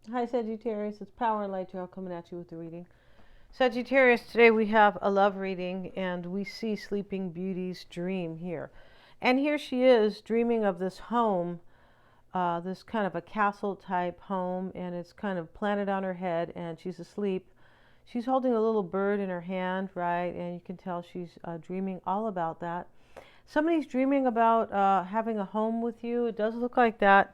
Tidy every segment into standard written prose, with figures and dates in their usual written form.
Hi, Sagittarius. It's Power and Light Tarot coming at you with the reading. Sagittarius, today we have a love reading and we see Sleeping Beauty's dream here. And here she is dreaming of this home, this kind of a castle type home, and it's kind of planted on her head and she's asleep. She's holding a little bird in her hand, right? And you can tell she's dreaming all about that. Somebody's dreaming about having a home with you. It does look like that.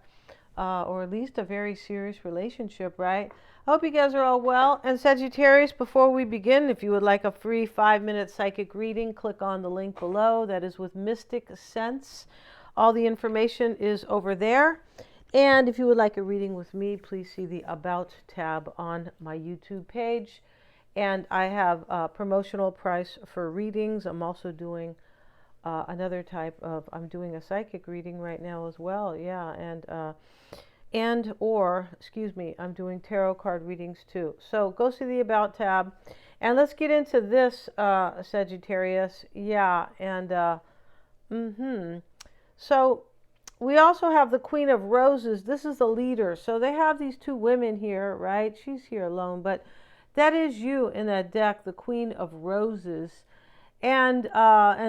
Or at least a very serious relationship, right? I hope you guys are all well. And Sagittarius, before we begin, if you would like a free 5-minute psychic reading, click on the link below. That is with Mystic Sense. All the information is over there. And if you would like a reading with me, please see the About tab on my YouTube page. And I have a promotional price for readings. I'm also doing another type of, I'm doing a psychic reading right now as well. Yeah, I'm doing tarot card readings too. So go see the About tab. And let's get into this, Sagittarius. Yeah, so we also have the Queen of Roses. This is the leader. So they have these two women here, right? She's here alone, but that is you in that deck, the Queen of Roses. And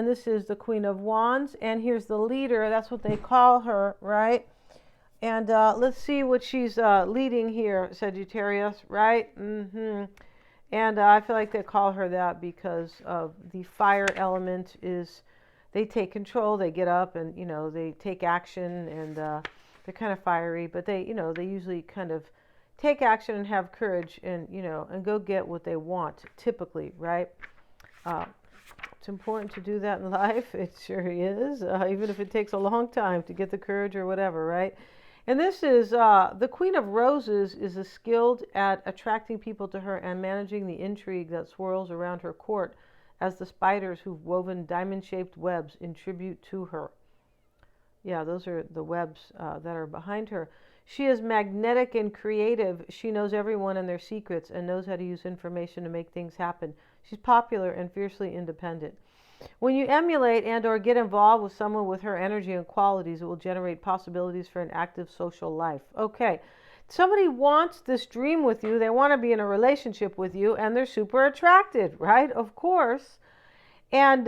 this is the Queen of Wands. And here's the leader. That's what they call her, right? And let's see what she's leading here, Sagittarius, right? And I feel like they call her that because of the fire element is they take control, they get up and, they take action and they're kind of fiery, but they usually kind of take action and have courage and, and go get what they want, typically, right? It's important to do that in life. It sure is, even if it takes a long time to get the courage or whatever, right? And this is the Queen of Roses is skilled at attracting people to her and managing the intrigue that swirls around her court as the spiders who've woven diamond-shaped webs in tribute to her. Yeah, those are the webs that are behind her. She is magnetic and creative. She knows everyone and their secrets and knows how to use information to make things happen. She's popular and fiercely independent. When you emulate and or get involved with someone with her energy and qualities, it will generate possibilities for an active social life. Okay, somebody wants this dream with you. They want to be in a relationship with you, and they're super attracted, right? Of course. And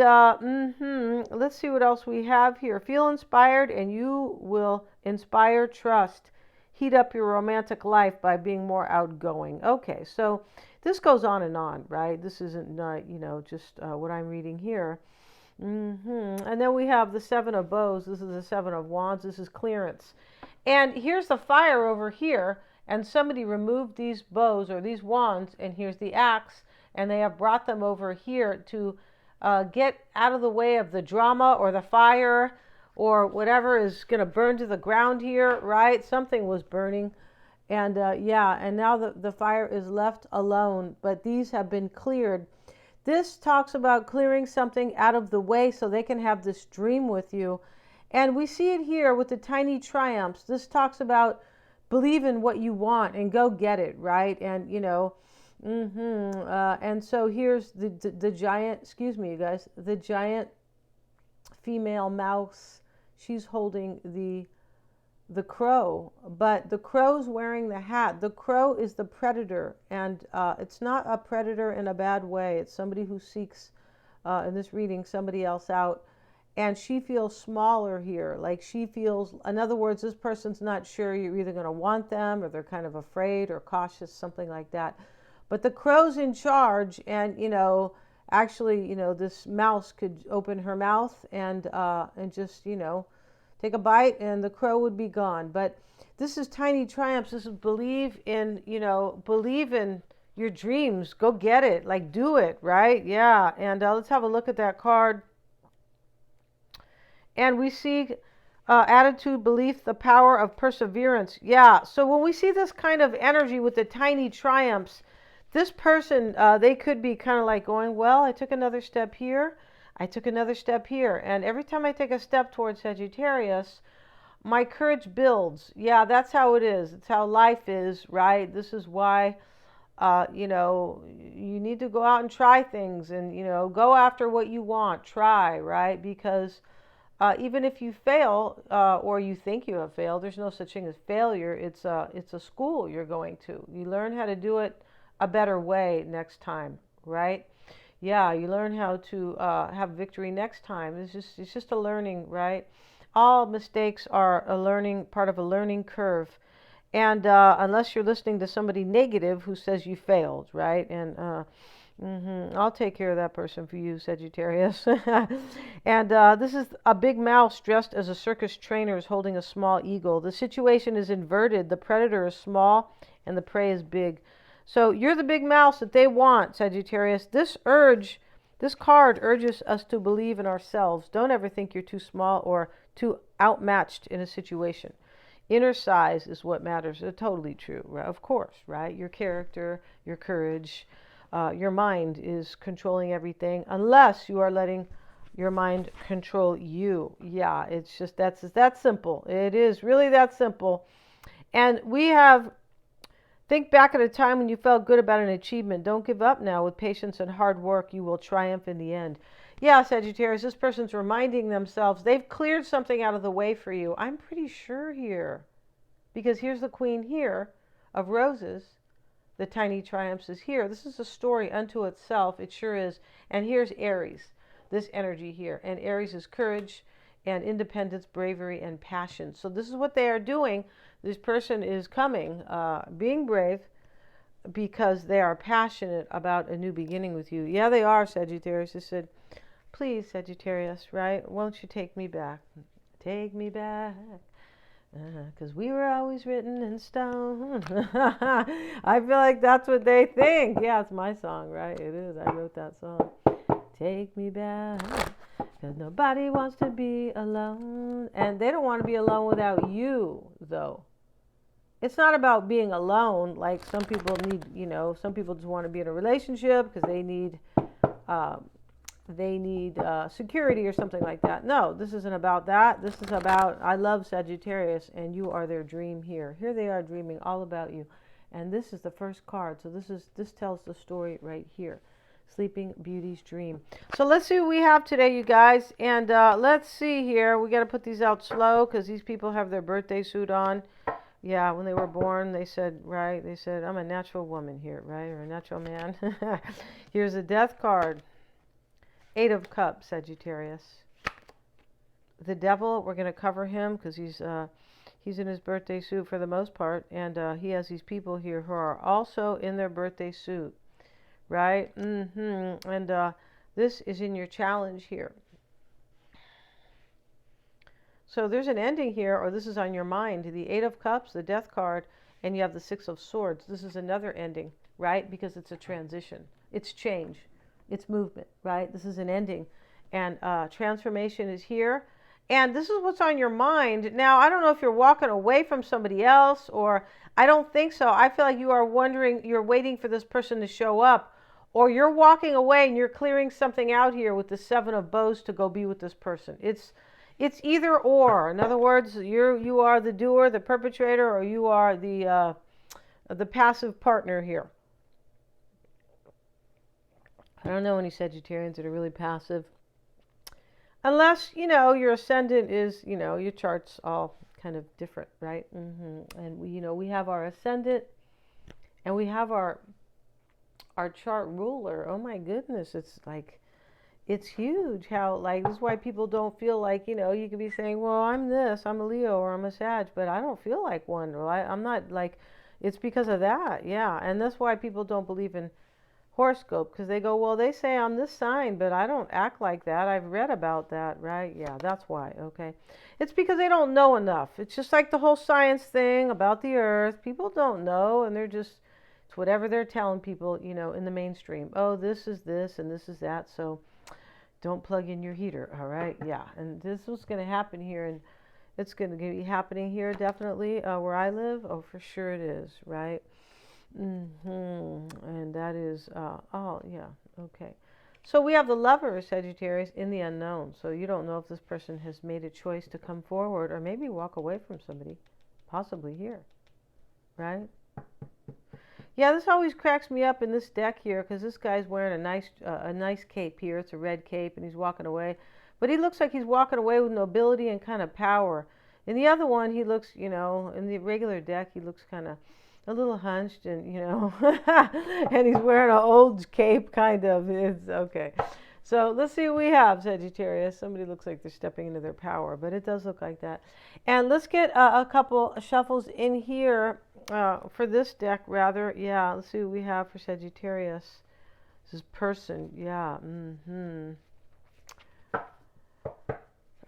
let's see what else we have here. Feel inspired, and you will inspire trust. Heat up your romantic life by being more outgoing. Okay, so this goes on, right? This isn't, just what I'm reading here. And then we have the Seven of Bows. This is the Seven of Wands. This is clearance. And here's the fire over here. And somebody removed these bows or these wands. And here's the axe. And they have brought them over here to get out of the way of the drama or the fire or whatever is going to burn to the ground here, right? Something was burning. And and now the fire is left alone. But these have been cleared. This talks about clearing something out of the way so they can have this dream with you. And we see it here with the tiny triumphs. This talks about believe in what you want and go get it, right? And, and so here's the giant, excuse me, you guys, the giant female mouse. She's holding the crow, but the crow's wearing the hat. The crow is the predator, and it's not a predator in a bad way. It's somebody who seeks, in this reading, somebody else out, and she feels smaller here. Like she feels, in other words, this person's not sure you're either going to want them or they're kind of afraid or cautious, something like that. But the crow's in charge, and actually, this mouse could open her mouth and just, take a bite and the crow would be gone. But this is tiny triumphs. This is believe in your dreams. Go get it. Like do it, right? Yeah. And let's have a look at that card. And we see attitude, belief, the power of perseverance. Yeah. So when we see this kind of energy with the tiny triumphs, this person, they could be kind of like going, well, I took another step here. I took another step here. And every time I take a step towards Sagittarius, my courage builds. Yeah, that's how it is. It's how life is, right? This is why, you need to go out and try things and, go after what you want. Try, right? Because Even if you fail or you think you have failed, there's no such thing as failure. It's a school you're going to. You learn how to do it a better way next time, right? Yeah, you learn how to have victory next time. It's just a learning, right? All mistakes are a learning part of a learning curve, and unless you're listening to somebody negative who says you failed, right? And I'll take care of that person for you, Sagittarius. And this is a big mouse dressed as a circus trainer is holding a small eagle. The situation is inverted. The predator is small and the prey is big. So you're the big mouse that they want, Sagittarius. This card urges us to believe in ourselves. Don't ever think you're too small or too outmatched in a situation. Inner size is what matters. It's totally true, right? Of course, right? Your character, your courage, your mind is controlling everything unless you are letting your mind control you. Yeah, it's just that's that simple. It is really that simple. And think back at a time when you felt good about an achievement. Don't give up now. With patience and hard work, you will triumph in the end. Yeah, Sagittarius, this person's reminding themselves they've cleared something out of the way for you. I'm pretty sure here. Because here's the Queen here of Roses. The tiny triumphs is here. This is a story unto itself. It sure is. And here's Aries, this energy here. And Aries is courage and independence, bravery, and passion. So this is what they are doing. This person is coming, being brave, because they are passionate about a new beginning with you. Yeah, they are, Sagittarius. They said, please, Sagittarius, right? Won't you take me back? Take me back. Because we were always written in stone. I feel like that's what they think. Yeah, it's my song, right? It is. I wrote that song. Take me back. Because nobody wants to be alone. And they don't want to be alone without you, though. It's not about being alone. Like some people need, some people just want to be in a relationship because they need security or something like that. No, this isn't about that. This is about, I love Sagittarius, and you are their dream here. Here they are dreaming all about you. And this is the first card. So this tells the story right here. Sleeping Beauty's dream. So let's see what we have today, you guys. And let's see here. We got to put these out slow because these people have their birthday suit on. Yeah, when they were born, they said, right? They said, I'm a natural woman here, right? Or a natural man. Here's a death card. 8 of Cups, Sagittarius. The Devil, we're going to cover him because he's in his birthday suit for the most part. And he has these people here who are also in their birthday suit, right? And this is in your challenge here. So there's an ending here, or this is on your mind. The 8 of Cups, the Death card, and you have the 6 of Swords. This is another ending, right? Because it's a transition. It's change. It's movement, right? This is an ending. And transformation is here. And this is what's on your mind. Now, I don't know if you're walking away from somebody else, or I don't think so. I feel like you are wondering, you're waiting for this person to show up, or you're walking away and you're clearing something out here with the 7 of Bows to go be with this person. It's either or. In other words, you are the doer, the perpetrator, or you are the passive partner here. I don't know any Sagittarians that are really passive. Unless, your ascendant is, your chart's all kind of different, right? And we have our ascendant and we have our chart ruler. Oh my goodness, it's huge how, this is why people don't feel like, you could be saying, well, I'm this, I'm a Leo or I'm a Sag, but I don't feel like one. Or I'm not it's because of that. Yeah. And that's why people don't believe in horoscope, because they go, well, they say I'm this sign, but I don't act like that. I've read about that, right? Yeah, that's why. Okay. It's because they don't know enough. It's just like the whole science thing about the earth. People don't know, and it's whatever they're telling people, in the mainstream. Oh, this is this and this is that. So don't plug in your heater. All right. Yeah. And this was going to happen here, and it's going to be happening here definitely where I live. Oh, for sure it is. Right. And that is, yeah, okay. So we have the Lover, Sagittarius, in the unknown. So you don't know if this person has made a choice to come forward or maybe walk away from somebody, possibly here, right? Yeah, this always cracks me up in this deck here because this guy's wearing a nice cape here. It's a red cape and he's walking away. but he looks like he's walking away with nobility and kind of power. In the other one, he looks, in the regular deck, he looks kind of a little hunched and, and he's wearing an old cape, kind of. It's okay. So let's see what we have, Sagittarius. Somebody looks like they're stepping into their power, but it does look like that. And let's get a couple shuffles in here for this deck, rather. Yeah, let's see what we have for Sagittarius. This is person. Yeah.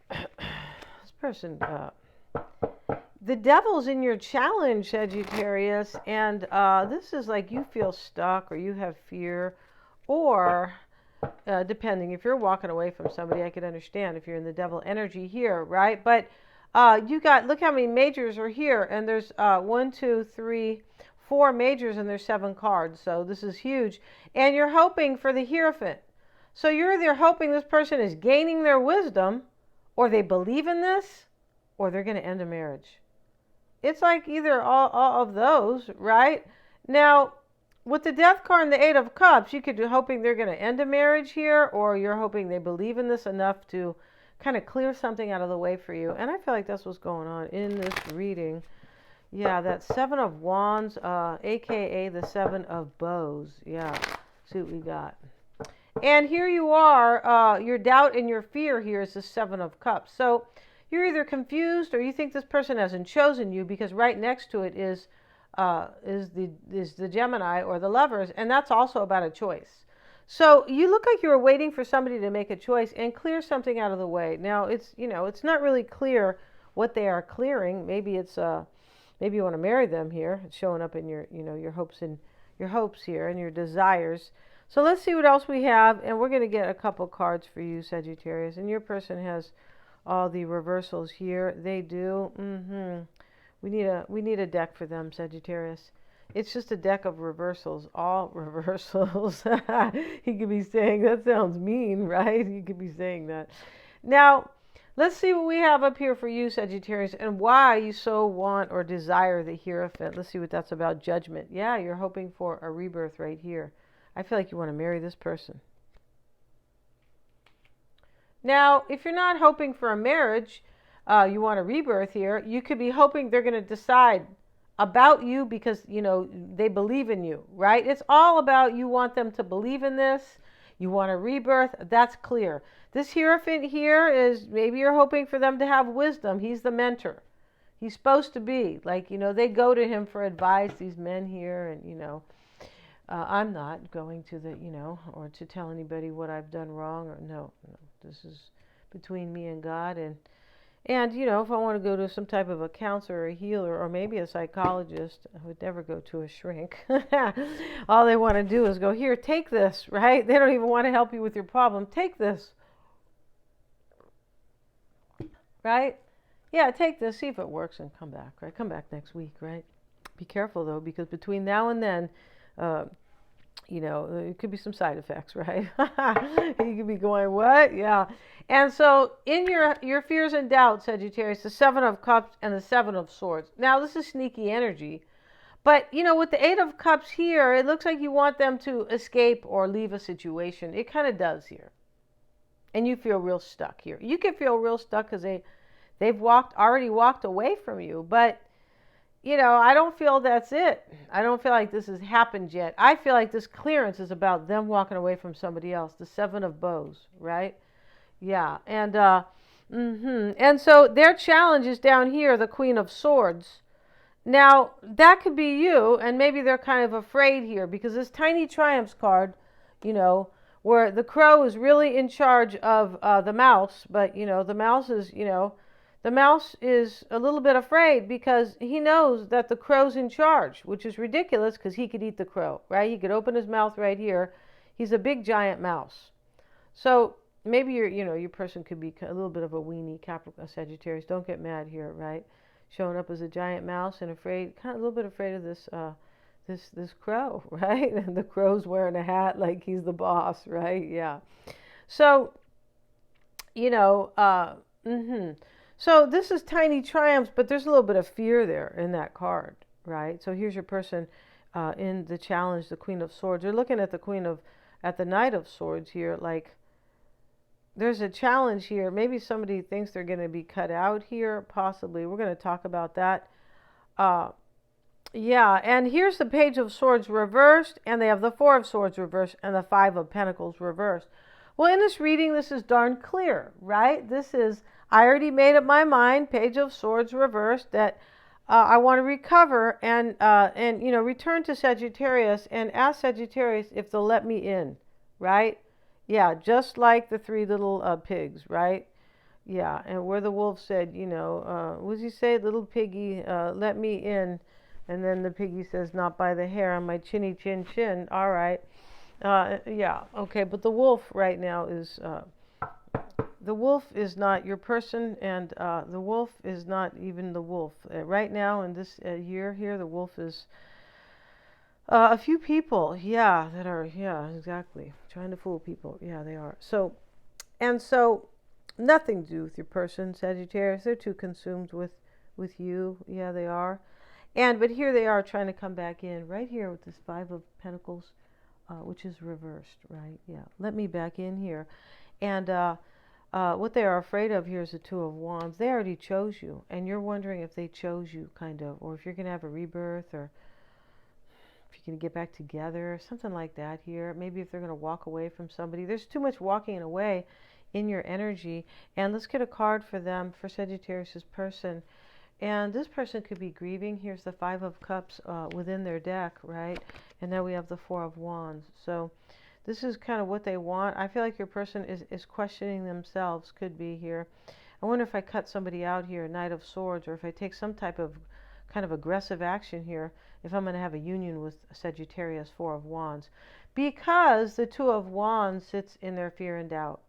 This person. The devil's in your challenge, Sagittarius, and this is like you feel stuck or you have fear, or depending, if you're walking away from somebody, I could understand if you're in the devil energy here, right? But you got, look how many majors are here, and there's 1, 2, 3, 4 majors, and there's 7 cards, so this is huge. And you're hoping for the Hierophant. So you're either hoping this person is gaining their wisdom, or they believe in this, or they're going to end a marriage. It's like either all of those, right? Now, with the Death card and the 8 of Cups, you could be hoping they're going to end a marriage here, or you're hoping they believe in this enough to kind of clear something out of the way for you. And I feel like that's what's going on in this reading. Yeah, that 7 of Wands, aka the 7 of Bows. Yeah, see what we got. And here you are, your doubt and your fear here is the 7 of Cups. So you're either confused or you think this person hasn't chosen you, because right next to it is the Gemini or the Lovers, and that's also about a choice. So you look like you were waiting for somebody to make a choice and clear something out of the way. Now it's it's not really clear what they are clearing. Maybe it's maybe you want to marry them here. It's showing up in your your hopes here and your desires. So let's see what else we have, and we're going to get a couple cards for you, Sagittarius. And your person has all the reversals here. They do. We need a deck for them, Sagittarius. It's just a deck of reversals, all reversals. He could be saying, that sounds mean, right? He could be saying that. Now, let's see what we have up here for you, Sagittarius, and why you so want or desire the Hierophant. Let's see what that's about. Judgment. Yeah, you're hoping for a rebirth right here. I feel like you want to marry this person. Now, if you're not hoping for a marriage, you want a rebirth here, you could be hoping they're going to decide about you because, they believe in you, right? It's all about you want them to believe in this. You want a rebirth. That's clear. This Hierophant here is maybe you're hoping for them to have wisdom. He's the mentor. He's supposed to be. Like, they go to him for advice, these men here, and, I'm not going to or to tell anybody what I've done wrong. Or no. This is between me and God. And if I want to go to some type of a counselor or a healer or maybe a psychologist, I would never go to a shrink. All they want to do is go, here, take this, right? They don't even want to help you with your problem. Take this. Right? Yeah, take this, see if it works, and come back, right? Come back next week, right? Be careful, though, because between now and then, it could be some side effects, right? You could be going, what? Yeah. And so in your fears and doubts, Sagittarius, the 7 of Cups and the 7 of Swords. Now, this is sneaky energy. But, with the 8 of Cups here, it looks like you want them to escape or leave a situation. It kind of does here. And you feel real stuck here. You can feel real stuck because they've already walked away from you. But, I don't feel that's it. I don't feel like this has happened yet. I feel like this clearance is about them walking away from somebody else. The 7 of Bows, right? Yeah. And and so their challenge is down here, the Queen of Swords. Now, that could be you, and maybe they're kind of afraid here because this tiny Triumphs card, where the crow is really in charge of the mouse, but, the mouse is, the mouse is a little bit afraid because he knows that the crow's in charge, which is ridiculous because he could eat the crow, right? He could open his mouth right here. He's a big, giant mouse. So maybe your person could be a little bit of a weenie, Capricorn, Sagittarius. Don't get mad here, right? Showing up as a giant mouse and afraid, kind of a little bit afraid of this crow, right? And the crow's wearing a hat like he's the boss, right? Yeah. So, So this is tiny triumphs, but there's a little bit of fear there in that card, right? So here's your person in the challenge, the Queen of Swords. You're looking at the Knight of Swords here, like, there's a challenge here. Maybe somebody thinks they're going to be cut out here, possibly. We're going to talk about that. Yeah, and here's the Page of Swords reversed, and they have the Four of Swords reversed and the Five of Pentacles reversed. Well, in this reading, this is darn clear, right? This is, I already made up my mind, Page of Swords reversed, that I want to recover and return to Sagittarius and ask Sagittarius if they'll let me in, right? Yeah, just like the three little pigs, right? Yeah, and where the wolf said, what does he say? Little piggy, let me in. And then the piggy says, not by the hair on my chinny chin chin. All right. Yeah, okay, but the wolf right now is, the wolf is not your person, and the wolf is not even the wolf. Right now in this year here, the wolf is a few people, yeah, that are, yeah, exactly, trying to fool people. Yeah, they are. So nothing to do with your person, Sagittarius. They're too consumed with you. Yeah, they are. But here they are trying to come back in, right here with this Five of Pentacles, which is reversed, right? Yeah, let me back in here. And what they are afraid of here is the Two of Wands. They already chose you, and you're wondering if they chose you, kind of, or if you're going to have a rebirth, or if you're going to get back together, something like that here. Maybe if they're going to walk away from somebody. There's too much walking away in your energy. And let's get a card for them, for Sagittarius's person. And this person could be grieving. Here's the Five of Cups within their deck, right? And then we have the Four of Wands. So this is kind of what they want. I feel like your person is questioning themselves, could be here. I wonder if I cut somebody out here, Knight of Swords, or if I take some type of kind of aggressive action here, if I'm going to have a union with Sagittarius, Four of Wands. Because the Two of Wands sits in their fear and doubt.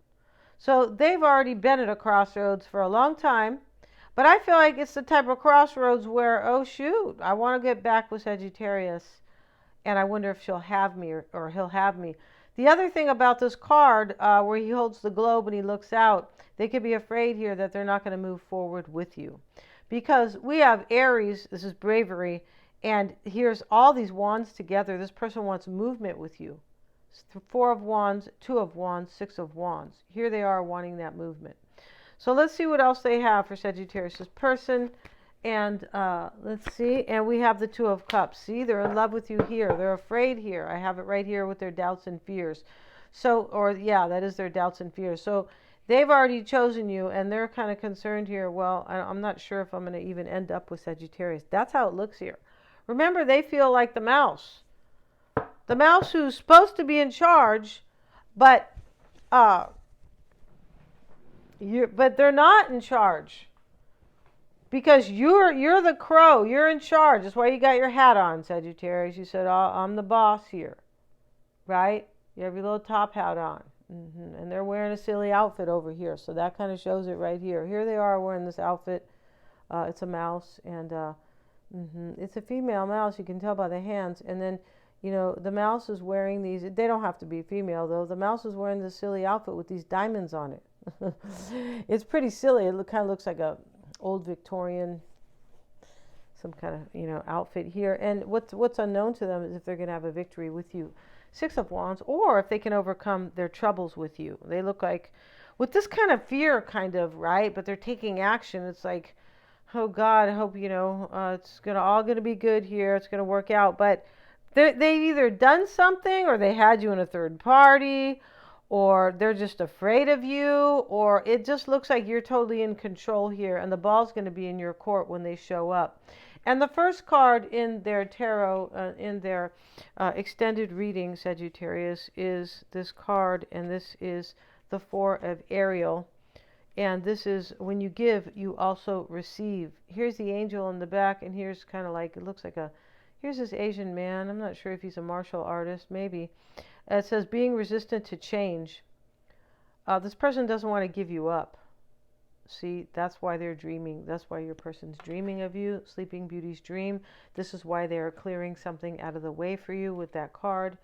So they've already been at a crossroads for a long time. But I feel like it's the type of crossroads where, oh shoot, I want to get back with Sagittarius, and I wonder if she'll have me or he'll have me. The other thing about this card, where he holds the globe and he looks out, they could be afraid here that they're not going to move forward with you. Because we have Aries, this is bravery, and here's all these wands together. This person wants movement with you. Four of Wands, Two of Wands, Six of Wands. Here they are wanting that movement. So let's see what else they have for Sagittarius' person. And let's see. And we have the Two of Cups. See, they're in love with you here. They're afraid here. I have it right here with their doubts and fears. So, or yeah, that is their doubts and fears. So they've already chosen you, and they're kind of concerned here. Well, I'm not sure if I'm going to even end up with Sagittarius. That's how it looks here. Remember, they feel like the mouse. The mouse who's supposed to be in charge, but they're not in charge, because you're the crow. You're in charge. That's why you got your hat on, Sagittarius. You said, oh, I'm the boss here, right? You have your little top hat on, and they're wearing a silly outfit over here, so that kind of shows it right here. Here they are wearing this outfit. It's a mouse, and it's a female mouse. You can tell by the hands. And then, the mouse is wearing these. They don't have to be female, though. The mouse is wearing this silly outfit with these diamonds on it. It's pretty silly. It kind of looks like a old Victorian, some kind of outfit here. And what's unknown to them is if they're going to have a victory with you, Six of Wands, or if they can overcome their troubles with you. They look like, with this kind of fear, kind of, right? But they're taking action. It's like, oh God, I hope it's all going to be good here. It's going to work out. But they've either done something, or they had you in a third party, or they're just afraid of you, or it just looks like you're totally in control here, and the ball's going to be in your court when they show up. And the first card in their tarot, in their extended reading, Sagittarius, is this card, and this is the Four of Ariel. And this is, when you give, you also receive. Here's the angel in the back, and here's kind of like, it looks like here's this Asian man. I'm not sure if he's a martial artist, maybe. It says, being resistant to change. This person doesn't want to give you up. See, that's why they're dreaming. That's why your person's dreaming of you. Sleeping Beauty's dream. This is why they are clearing something out of the way for you with that card.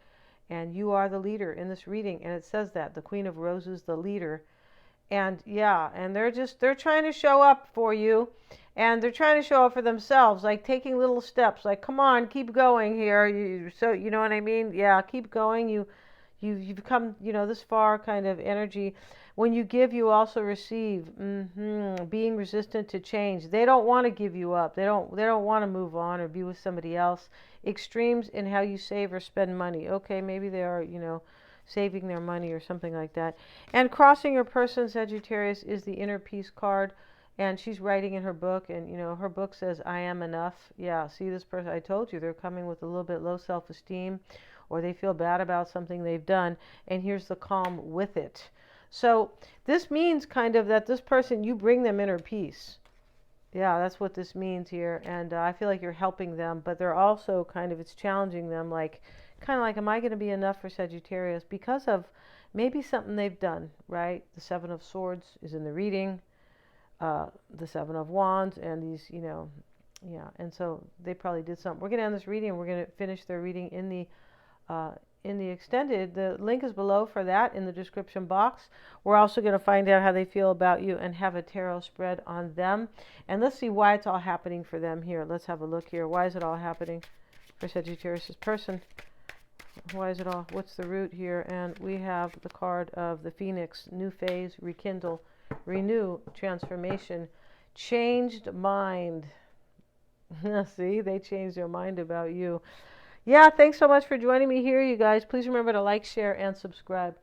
And you are the leader in this reading. And it says that. The Queen of Roses, the leader. And yeah, and they're trying to show up for you. And they're trying to show up for themselves, like taking little steps, like, come on, keep going here. So, you know what I mean? Yeah, keep going. You've come, this far kind of energy. When you give, you also receive. Being resistant to change. They don't want to give you up. They don't want to move on or be with somebody else. Extremes in how you save or spend money. Okay, maybe they are, saving their money or something like that. And crossing your person, Sagittarius, is the inner peace card. And she's writing in her book, and her book says, I am enough. Yeah, see, this person, I told you, they're coming with a little bit low self-esteem, or they feel bad about something they've done, and here's the calm with it. So this means kind of that this person, you bring them inner peace. Yeah, that's what this means here. And I feel like you're helping them, but they're also kind of, it's challenging them, like, kind of like, am I going to be enough for Sagittarius? Because of maybe something they've done, right? The Seven of Swords is in the reading, the Seven of Wands, and these, yeah. And so they probably did something. We're going to end this reading, and we're going to finish their reading in the extended. The link is below for that in the description box. We're also going to find out how they feel about you and have a tarot spread on them. And let's see why it's all happening for them here. Let's have a look here. Why is it all happening for Sagittarius' person? Why is it all? What's the root here? And we have the card of the Phoenix. New phase, rekindle, renew, transformation, changed mind. See, they changed their mind about you. Yeah, thanks so much for joining me here, you guys. Please remember to like, share, and subscribe.